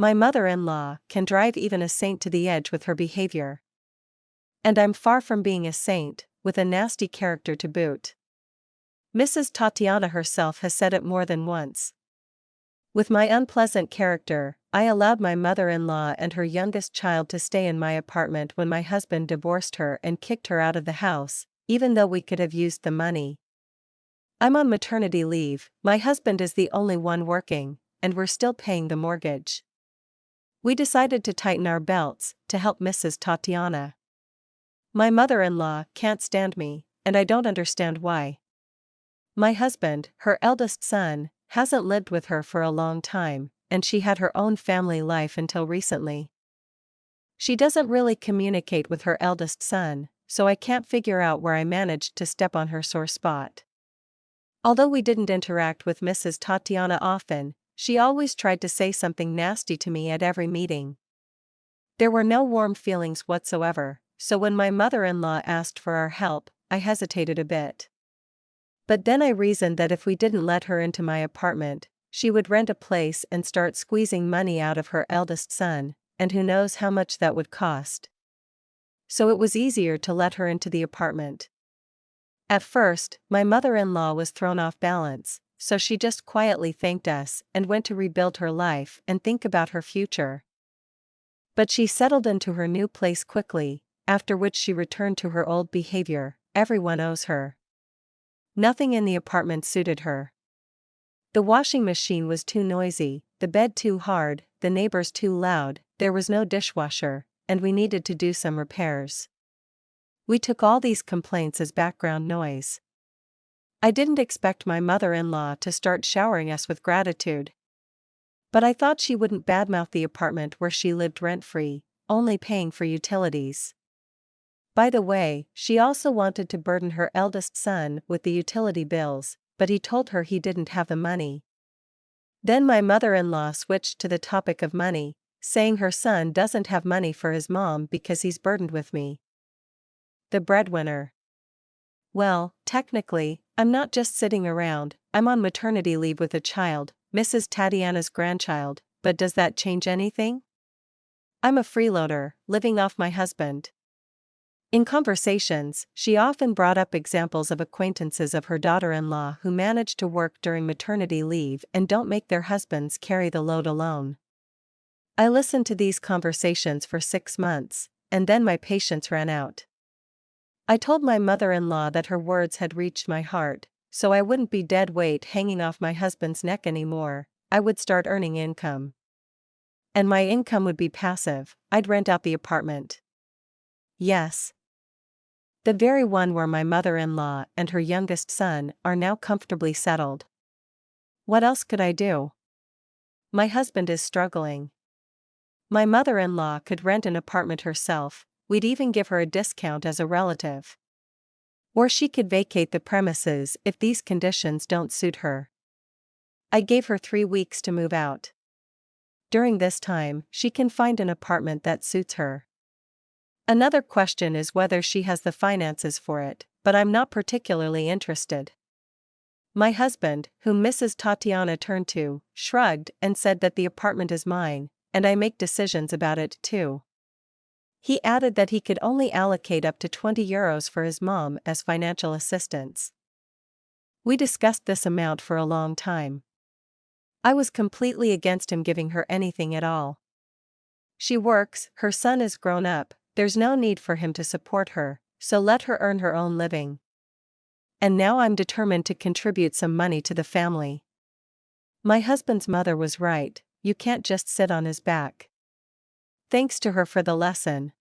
My mother-in-law can drive even a saint to the edge with her behavior. And I'm far from being a saint, with a nasty character to boot. Mrs. Tatiana herself has said it more than once. With my unpleasant character, I allowed my mother-in-law and her youngest child to stay in my apartment when my husband divorced her and kicked her out of the house, even though we could have used the money. I'm on maternity leave, my husband is the only one working, and we're still paying the mortgage. We decided to tighten our belts to help Mrs. Tatiana. My mother-in-law can't stand me, and I don't understand why. My husband, her eldest son, hasn't lived with her for a long time, and she had her own family life until recently. She doesn't really communicate with her eldest son, so I can't figure out where I managed to step on her sore spot. Although we didn't interact with Mrs. Tatiana often, she always tried to say something nasty to me at every meeting. There were no warm feelings whatsoever, so when my mother-in-law asked for our help, I hesitated a bit. But then I reasoned that if we didn't let her into my apartment, she would rent a place and start squeezing money out of her eldest son, and who knows how much that would cost. So it was easier to let her into the apartment. At first, my mother-in-law was thrown off balance, so she just quietly thanked us and went to rebuild her life and think about her future. But she settled into her new place quickly, after which she returned to her old behavior. Everyone owes her. Nothing in the apartment suited her. The washing machine was too noisy, the bed too hard, the neighbors too loud, there was no dishwasher, and we needed to do some repairs. We took all these complaints as background noise. I didn't expect my mother-in-law to start showering us with gratitude. But I thought she wouldn't badmouth the apartment where she lived rent-free, only paying for utilities. By the way, she also wanted to burden her eldest son with the utility bills, but he told her he didn't have the money. Then my mother-in-law switched to the topic of money, saying her son doesn't have money for his mom because he's burdened with me, the breadwinner. Well, technically, I'm not just sitting around, I'm on maternity leave with a child, Mrs. Tatiana's grandchild, but does that change anything? I'm a freeloader, living off my husband. In conversations, she often brought up examples of acquaintances of her daughter-in-law who manage to work during maternity leave and don't make their husbands carry the load alone. I listened to these conversations for 6 months, and then my patience ran out. I told my mother-in-law that her words had reached my heart, so I wouldn't be dead weight hanging off my husband's neck anymore. I would start earning income. And my income would be passive, I'd rent out the apartment. Yes. The very one where my mother-in-law and her youngest son are now comfortably settled. What else could I do? My husband is struggling. My mother-in-law could rent an apartment herself, we'd even give her a discount as a relative. Or she could vacate the premises if these conditions don't suit her. I gave her 3 weeks to move out. During this time, she can find an apartment that suits her. Another question is whether she has the finances for it, but I'm not particularly interested. My husband, whom Mrs. Tatiana turned to, shrugged and said that the apartment is mine, and I make decisions about it too. He added that he could only allocate up to €20 for his mom as financial assistance. We discussed this amount for a long time. I was completely against him giving her anything at all. She works, her son is grown up, there's no need for him to support her, so let her earn her own living. And now I'm determined to contribute some money to the family. My husband's mother was right, you can't just sit on his back. Thanks to her for the lesson,